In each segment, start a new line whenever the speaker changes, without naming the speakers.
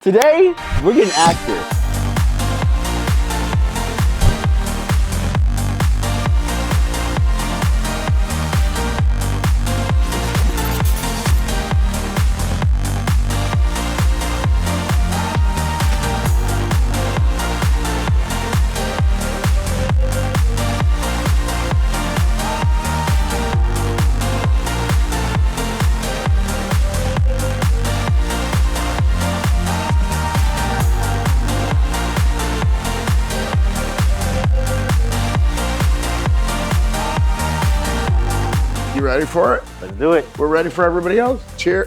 Today, we're getting active.
You ready for it?
Let's do it.
We're ready for everybody else? Cheer.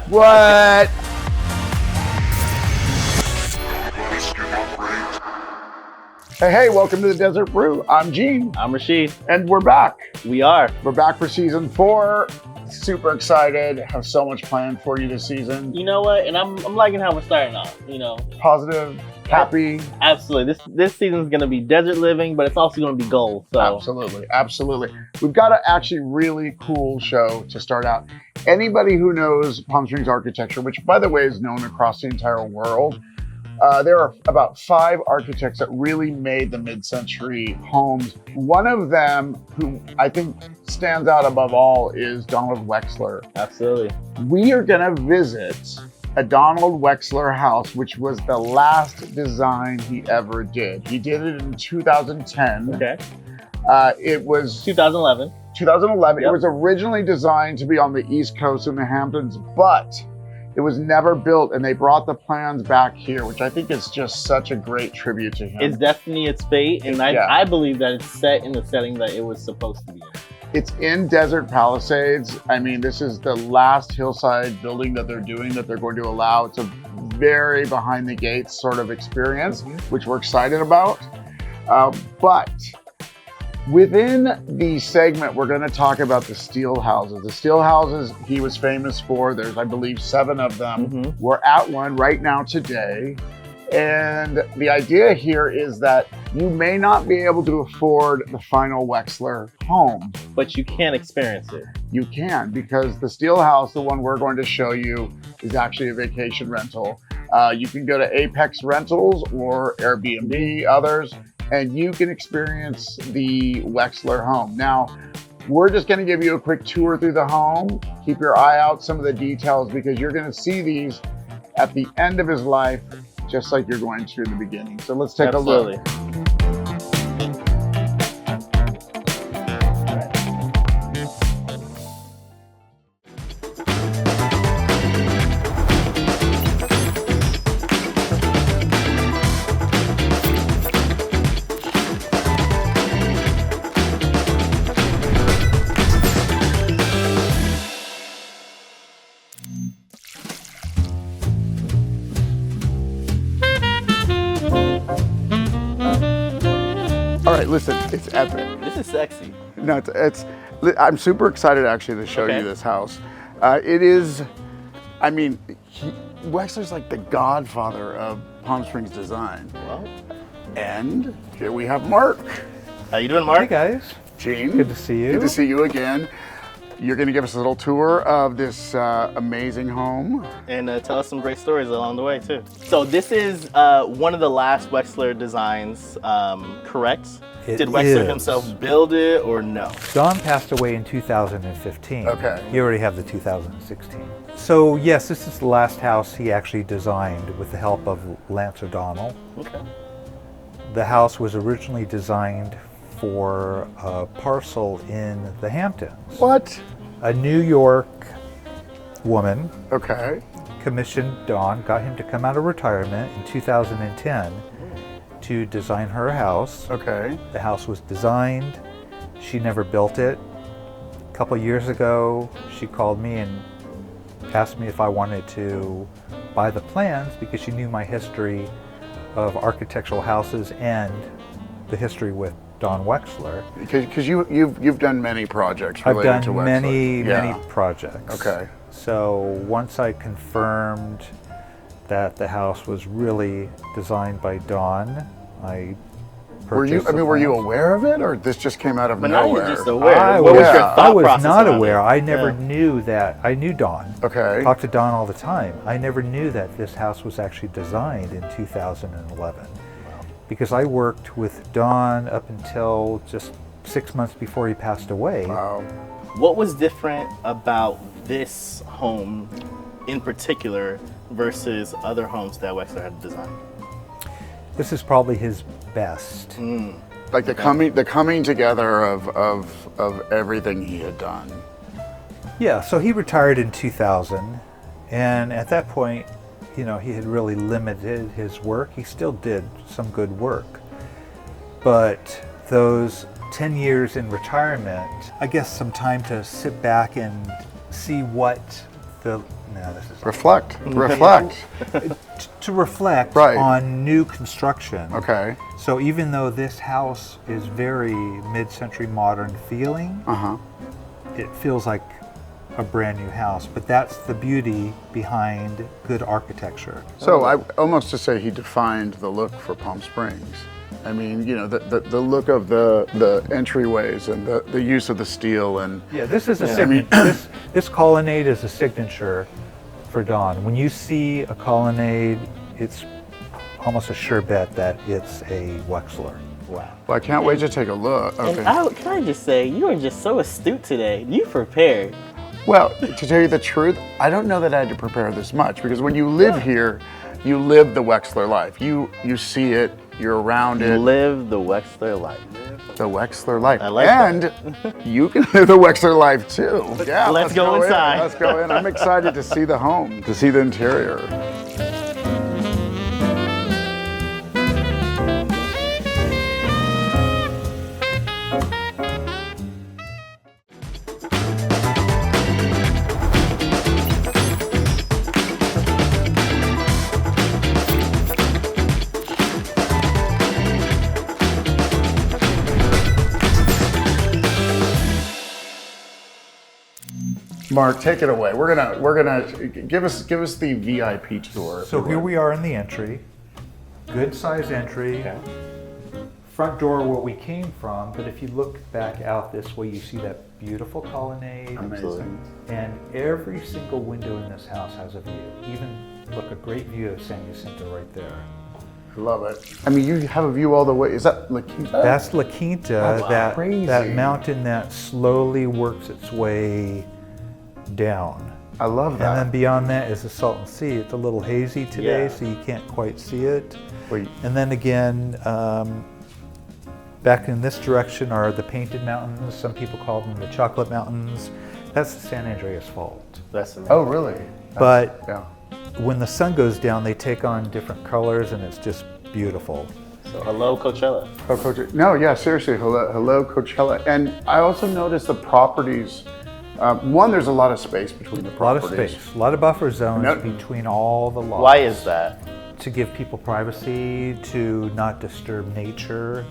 What? Hey, welcome to the Desert Brew. I'm Gene.
I'm Rashid.
And we're back.
We are.
We're back for season 4. Super excited. Have so much planned for you this season.
You know what? And I'm liking how we're starting off,
Positive, happy.
Absolutely. This season's going to be desert living, but it's also going to be gold. So.
Absolutely. We've got an actually really cool show to start out. Anybody who knows Palm Springs architecture, which by the way is known across the entire world, there are about 5 architects that really made the mid-century homes. One of them, who I think stands out above all, is Donald Wexler.
Absolutely.
We are going to visit a Donald Wexler house, which was the last design he ever did. He did it in 2010.
Okay.
It was
2011.
2011.
Yep.
It was originally designed to be on the East Coast in the Hamptons, but it was never built, and they brought the plans back here, which I think is just such a great tribute to him.
It's destiny, it's fate, and I believe that it's set in the setting that it was supposed to be in.
It's in Desert Palisades. I mean, this is the last hillside building that they're doing that they're going to allow. It's a very behind the gates sort of experience, which we're excited about. But within the segment, we're going to talk about the steel houses. The steel houses he was famous for, there's, I believe, 7 of them. We're at one right now today. And the idea here is that you may not be able to afford the final Wexler home.
But you can experience it.
You can, because the steel house, the one we're going to show you, is actually a vacation rental. You can go to Apex Rentals or Airbnb, others, and you can experience the Wexler home. Now, we're just going to give you a quick tour through the home. Keep your eye out some of the details, because you're going to see these at the end of his life, just like you're going to in the beginning. So let's take a look. All right, listen, it's epic.
This is sexy.
No, I'm super excited actually to show you this house. It is, I mean, Wexler's like the godfather of Palm Springs design.
Well,
and here we have Mark.
how you doing, Mark?
Hey guys.
Gene.
Good to see you.
Good to see you again. You're going to give us a little tour of this amazing home.
And tell us some great stories along the way, too. So this is one of the last Wexler designs, correct?
It
Did Wexler
is.
himself build it or no?
Don passed away in 2015.
Okay.
You already have the 2016. So yes, this is the last house he actually designed with the help of Lance O'Donnell.
Okay.
The house was originally designed for a parcel in the Hamptons.
What?
A New York woman
Okay.
commissioned Don, got him to come out of retirement in 2010 to design her house.
Okay.
The house was designed. She never built it. A couple years ago, she called me and asked me if I wanted to buy the plans, because she knew my history of architectural houses and the history with Don Wexler.
Because you've done many projects
I've
related
done
to Wexler.
many projects.
Okay.
So once I confirmed that the house was really designed by Don, I
Were you?
purchase the
Were you
plans.
aware of it, or this just came out of
But not
nowhere?
even just aware.
I
What was
was-
your
yeah,
thought
I was
process
not
around
aware.
it?
I never
Yeah.
knew that. I knew Don.
Okay.
Talked to Don all the time. I never knew that this house was actually designed in 2011. Because I worked with Don up until just 6 months before he passed away.
Wow.
What was different about this home in particular versus other homes that Wexler had designed?
This is probably his best.
Like the coming together of everything he had done.
Yeah, so he retired in 2000, and at that point, you know, he had really limited his work. He still did some good work, but those 10 years in retirement, I guess some time to sit back and see what the, no, this is
Reflect.
to reflect
Right.
on new construction.
Okay.
So even though this house is very mid-century modern feeling, it feels like a brand new house, but that's the beauty behind good architecture.
So I almost to say he defined the look for Palm Springs. I mean, you know, the look of the entryways and the use of the steel and
Yeah, this is a signature. This colonnade is a signature for Don. When you see a colonnade, it's almost a sure bet that it's a Wexler.
Wow.
well, I can't wait to take a look.
And
Okay.
can I just say, you are just so astute today. You prepared.
Well, to tell you the truth, I don't know that I had to prepare this much because when you live here, you live the Wexler life. You see it, you're around it.
Live the Wexler life.
The Wexler life.
I like
and you can live the Wexler life too. Yeah,
Let's go inside.
Let's go in. I'm excited to see the home, to see the interior. Mark, take it away. We're gonna give us the VIP tour.
So here we are in the entry. Good size entry. Front door where we came from, but if you look back out this way, you see that beautiful colonnade.
Amazing.
And every single window in this house has a view. Even, look, a great view of San Jacinto right there.
I love it. I mean, you have a view all the way. Is that La Quinta?
That's La Quinta,
That's crazy.
that mountain that slowly works its way down.
I love that.
And then beyond that is the Salton Sea. It's a little hazy today,
Yeah.
so you can't quite see it.
Wait.
And then again, back in this direction are the Painted Mountains. Some people call them the Chocolate Mountains. That's the San Andreas Fault.
That's amazing.
Oh, really?
But
Yeah.
when the sun goes down, they take on different colors, and it's just beautiful.
So hello, Coachella.
Oh, Coach. No, yeah, seriously. Hello, Coachella. And I also noticed the properties. One, there's a lot of space between the
A lot
properties.
of space, a lot of buffer zones
No-
between all the lots.
Why is that?
To give people privacy, to not disturb nature.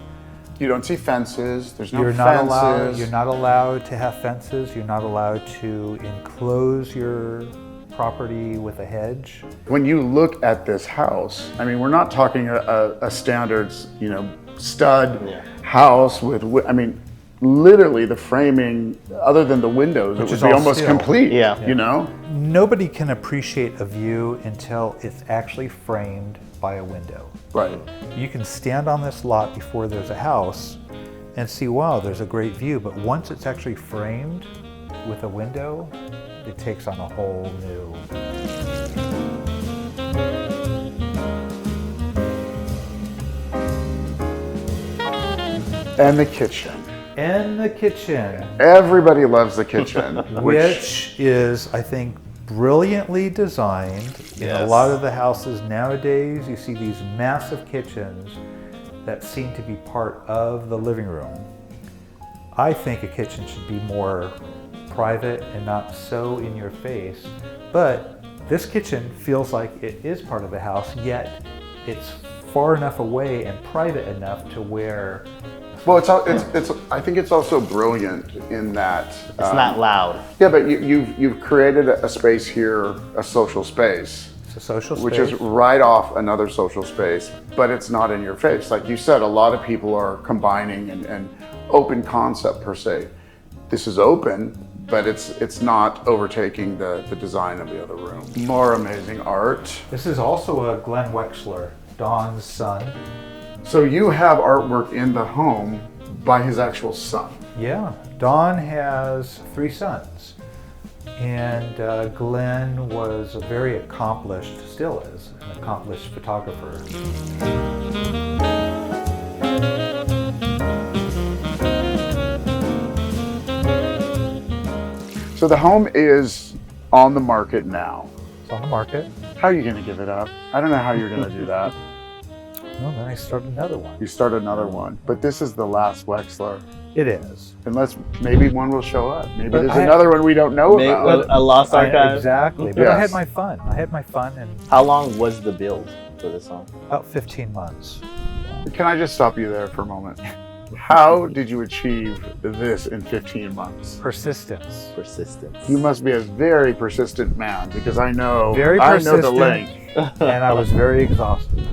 You don't see fences. There's no
You're
fences.
not allowed to have fences. You're not allowed to enclose your property with a hedge.
When you look at this house, I mean, we're not talking a standard, you know, stud
Yeah.
house with. I mean, literally the framing, other than the windows,
Which
it would
is
be
all
almost
steel.
complete.
Yeah.
You know.
Nobody can appreciate a view until it's actually framed by a window.
Right.
You can stand on this lot before there's a house and see, wow, there's a great view. But once it's actually framed with a window, it takes on a whole new.
And the kitchen.
And the kitchen,
Everybody loves the kitchen.
which is, I think, brilliantly designed. In a
Yes.
lot of the houses nowadays, you see these massive kitchens that seem to be part of the living room. I think a kitchen should be more private and not so in your face. But this kitchen feels like it is part of the house, yet it's far enough away and private enough to where
Well, it's. I think it's also brilliant in that
It's not loud.
Yeah, but you've created a space here, a social space.
It's a social space.
Which is right off another social space, but it's not in your face. Like you said, a lot of people are combining and open concept per se. This is open, but it's not overtaking the design of the other room. More amazing art.
This is also a Glenn Wexler, Dawn's son.
So you have artwork in the home by his actual son.
Yeah, Dawn has 3 sons. And Glenn was a very accomplished, still is, an accomplished photographer.
So the home is on the market now.
It's on the market.
How are you going to give it up? I don't know how you're going to do that.
Well, then I started another one.
You start another one, but this is the last Wexler.
It is.
Unless maybe one will show up. Maybe
But
there's another one we don't know about.
A lost archive.
Exactly. But I
Yes.
had my fun. And
How long was the build for this song?
about 15 months.
Can I just stop you there for a moment? How did you achieve this in 15 months?
Persistence.
Persistence.
You must be a very persistent man because I know
Very
I know the
persistent.
length.
And I was very exhausted.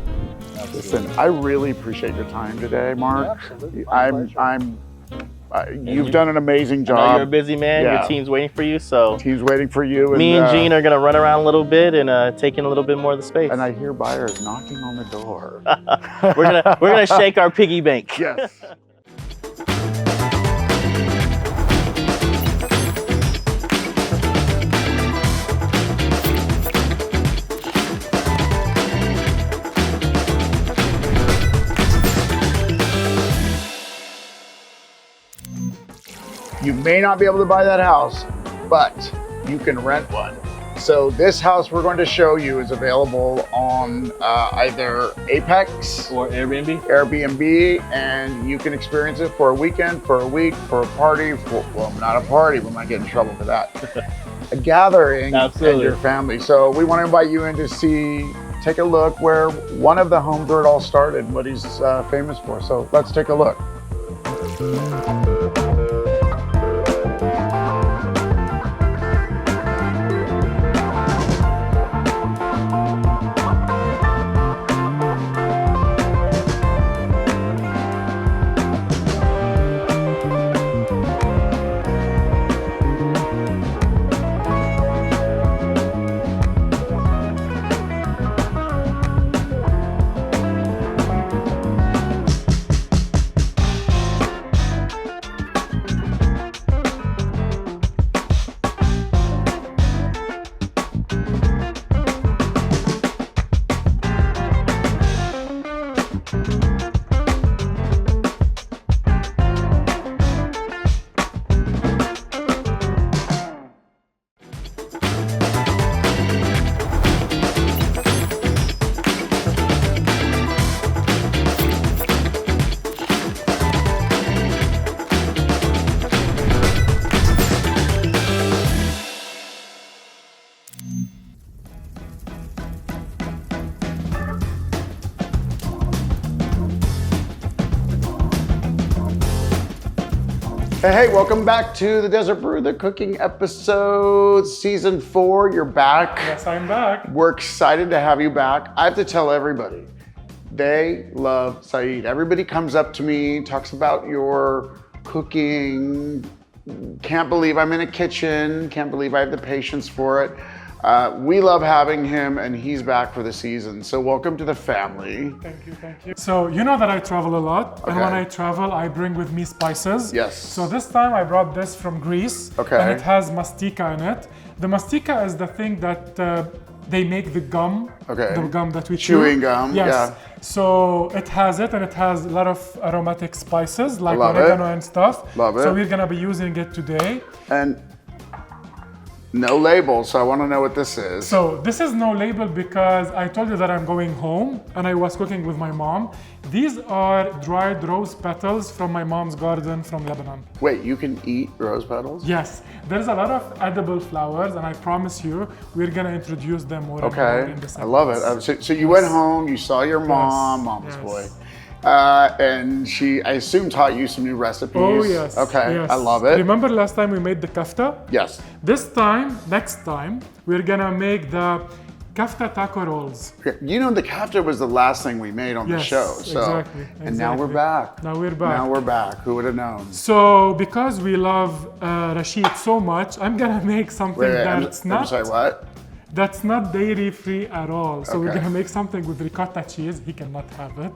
Listen, I really appreciate your time today, Mark.
Absolutely.
You've done an amazing
I know you're a
job.
busy man.
Yeah.
Your team's waiting for you. So
Team's waiting for you.
me and Gene are gonna run around a little bit and take in a little bit more of the space.
And I hear buyers knocking on the door.
we're gonna shake our piggy bank.
Yes. You may not be able to buy that house, but you can rent one. So this house we're going to show you is available on either Apex
Or Airbnb.
Airbnb, and you can experience it for a weekend, for a week, for a party, well, not a party, we might get in trouble for that. A gathering
Absolutely.
and your family. So we want to invite you in to take a look where one of the homes where it all started, what he's famous for. So let's take a look. Hey, welcome back to the Desert Brew, the cooking episode, season 4. You're back.
Yes, I'm back.
We're excited to have you back. I have to tell everybody, they love Saeed. Everybody comes up to me, talks about your cooking. Can't believe I'm in a kitchen. Can't believe I have the patience for it. We love having him, and he's back for the season. So welcome to the family.
Thank you, thank you. So you know that I travel a lot, and
Okay.
when I travel, I bring with me spices.
Yes.
So this time I brought this from Greece,
Okay.
and it has mastika in it. The mastika is the thing that they make the gum,
Okay.
the gum that we
Chewing
chew.
gum,
Yes.
yeah.
So it has it, and it has a lot of aromatic spices like
Love it.
oregano and stuff.
Love
So
it.
we're gonna be using it today.
And no label, so I want to know what this is.
So this is no label because I told you that I'm going home and I was cooking with my mom. These are dried rose petals from my mom's garden from Lebanon.
Wait, you can eat rose petals?
Yes, there's a lot of edible flowers and I promise you we're gonna introduce them more and more
Okay,
in the
I love it.
segments.
So you went home, you saw your mom, mama's
yes.
boy, and she, I assume, taught you some new recipes.
Oh yes.
Okay,
yes.
I love it.
Remember last time we made the kafta?
Yes.
Next time, we're gonna make the Kafta taco rolls.
You know, the kafta was the last thing we made on the
Yes,
show. So,
exactly,
And now we're
exactly.
back.
Now we're back.
Now we're back. Who would have known?
So because we love Rashid so much, I'm gonna make something that's
I'm
not
sorry, what?
that's not dairy free at all. So we're
Okay.
gonna make something with ricotta cheese. He cannot have it.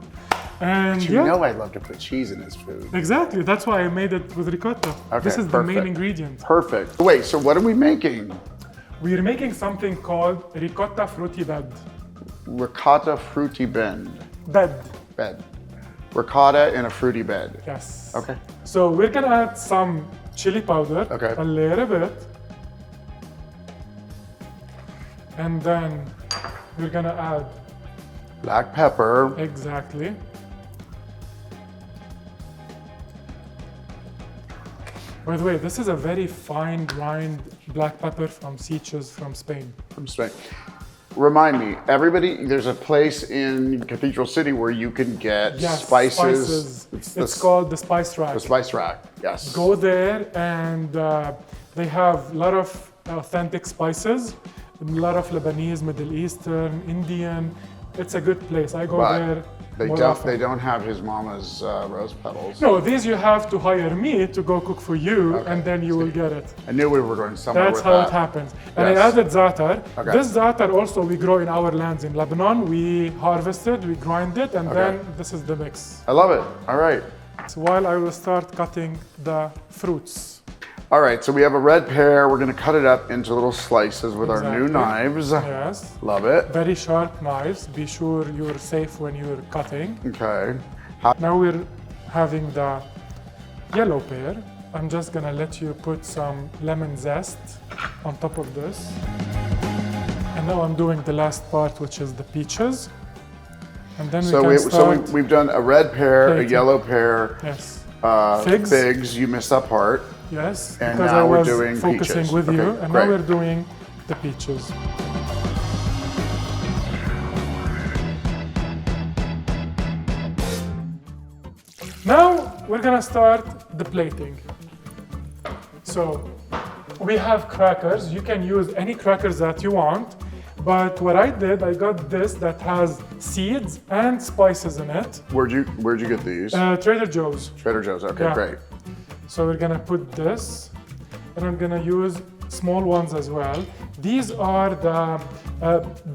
And
You know I love to put cheese in his food.
exactly. That's why I made it with ricotta.
Okay,
This is the main
perfect.
ingredient.
Perfect. Wait, so what are we making?
We're making something called ricotta fruity bed.
Ricotta fruity bed.
Bed.
Ricotta in a fruity bed.
Yes.
Okay.
So we're gonna add some chili powder.
Okay.
A little bit. And then we're gonna add
Black pepper.
exactly. By the way, this is a very fine grind black pepper from Sitges from Spain.
From Spain. Remind me, everybody, there's a place in Cathedral City where you can get
Yes,
spices.
It's called the Spice Rack.
the spice rack. Yes.
Go there and they have a lot of authentic spices, a lot of Lebanese, Middle Eastern, Indian. It's a good place. I go
But
there
they
more
don't.
often.
They don't have his mama's rose petals.
No, these you have to hire me to go cook for you, and then you will get it.
I knew we were going somewhere
That's
with
how
that.
it happens. And
Yes.
I added za'atar.
Okay.
This za'atar also we grow in our lands in Lebanon. We harvest it, we grind it, and then this is the mix.
I love it. All right.
So while I will start cutting the fruits.
All right. So we have a red pear. We're going to cut it up into little slices with our new
Exactly.
knives.
Yes.
Love it.
Very sharp knives. Be sure you're safe when you're cutting.
Okay.
Now we're having the yellow pear. I'm just gonna let you put some lemon zest on top of this. And now I'm doing the last part, which is the peaches. And then
So
we can start.
we've done a red pear, a
Plating.
yellow pear,
Yes,
figs.
Figs.
You missed that part.
yes.
And
because
now
I
we're
was
doing
focusing
peaches.
with you,
Okay,
and
great.
now we're doing the peaches. Now we're gonna start the plating. So we have crackers. You can use any crackers that you want. But what I did, I got this that has seeds and spices in it.
Where'd you get these?
Trader Joe's.
Trader Joe's. Okay,
yeah.
great.
So we're gonna put this, and I'm gonna use small ones as well. These are the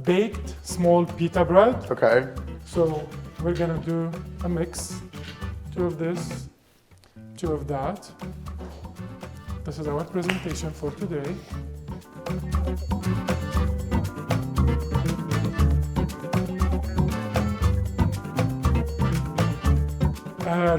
baked small pita bread.
Okay.
So we're gonna do a mix. 2 of this, 2 of that. This is our presentation for today.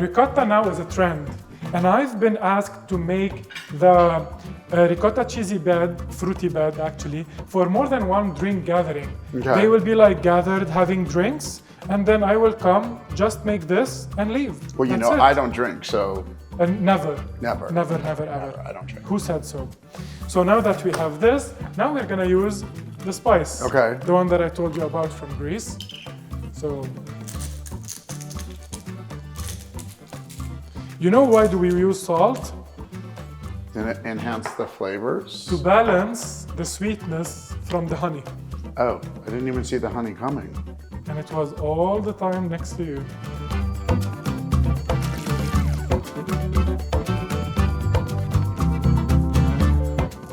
Ricotta now is a trend, and I've been asked to make the ricotta cheesy bed, fruity bed actually, for more than one drink gathering.
Okay.
They will be like gathered having drinks, and then I will come, just make this and leave.
Well, you
That's
know,
it.
I don't drink, so
And never.
Never.
Never, never, ever.
I don't drink.
Who said so? So now that we have this, now we're gonna use the spice.
Okay.
The one that I told you about from Greece. So, you know why do we use salt?
and it enhance the flavors.
To balance the sweetness from the honey.
Oh, I didn't even see the honey coming.
And it was all the time next to you.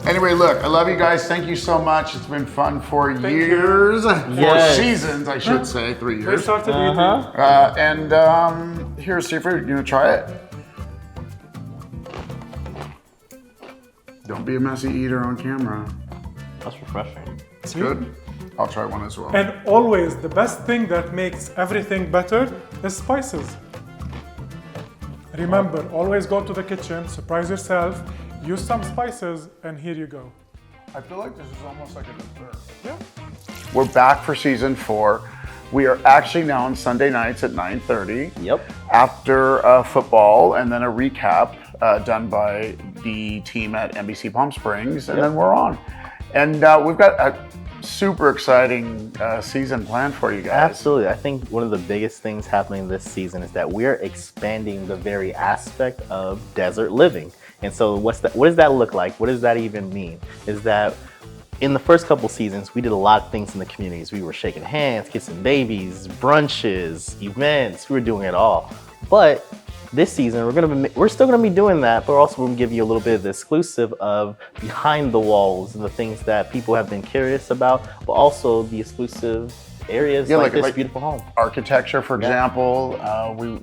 Anyway, look, I love you guys. Thank you so much. It's been fun for
you.
years,
Yes.
for seasons, I should say, 3
We
years.
started eating.
And here's seafood. You gonna try it? Don't be a messy eater on camera.
That's refreshing.
It's good. I'll try one as well.
And always, the best thing that makes everything better is spices. Remember, always go to the kitchen, surprise yourself, use some spices, and here you go.
I feel like this is almost like a dessert.
Yeah.
We're back for season 4. We are actually now on Sunday nights at 9:30.
Yep.
After football, and then a recap done by the team at NBC Palm Springs, and then we're on. And we've got a super exciting season planned for you guys.
Absolutely. I think one of the biggest things happening this season is that we're expanding the very aspect of desert living. And so what does that look like? What does that even mean? Is that in the first couple seasons, we did a lot of things in the communities. We were shaking hands, kissing babies, brunches, events. We were doing it all. But this season, we're still gonna be doing that, but we're also gonna give you a little bit of the exclusive of behind the walls and the things that people have been curious about, but also the exclusive areas like this beautiful home.
Architecture, for example.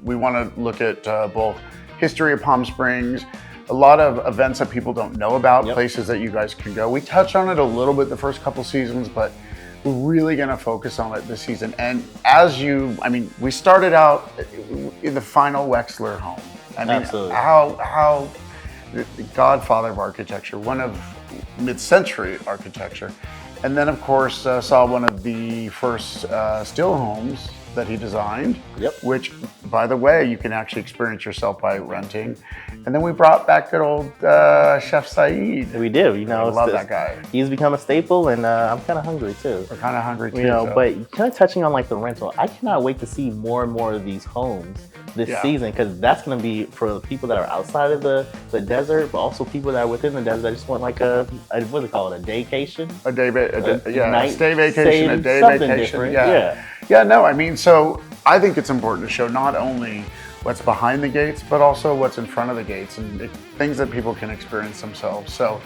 We want to look at both history of Palm Springs, a lot of events that people don't know about, places that you guys can go. We touch on it a little bit the first couple seasons, but we're really going to focus on it this season. And we started out in the final Wexler home. I mean,
Absolutely.
how the godfather of architecture, one of mid-century architecture. And then, of course, saw one of the first still homes that he designed, which, by the way, you can actually experience yourself by renting. And then we brought back good old Chef Saeed.
We do, you know.
I love that guy.
He's become a staple, and I'm kind of hungry too.
We're kind of hungry too.
You know, but kind of touching on like the rental, I cannot wait to see more and more of these homes this season, because that's going to be for the people that are outside of the desert, but also people that are within the desert that just want like a what do they call it, a daycation?
A day,
night
stay vacation, a day
something
vacation.
Different.
Yeah, no, I mean, so I think it's important to show not only what's behind the gates, but also what's in front of the gates and things that people can experience themselves. So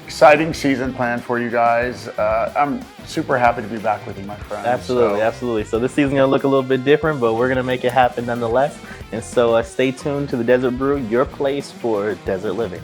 exciting season planned for you guys. I'm super happy to be back with you, my friend.
Absolutely. So this season's gonna look a little bit different, but we're gonna make it happen nonetheless. And so stay tuned to the Desert Brew, your place for desert living.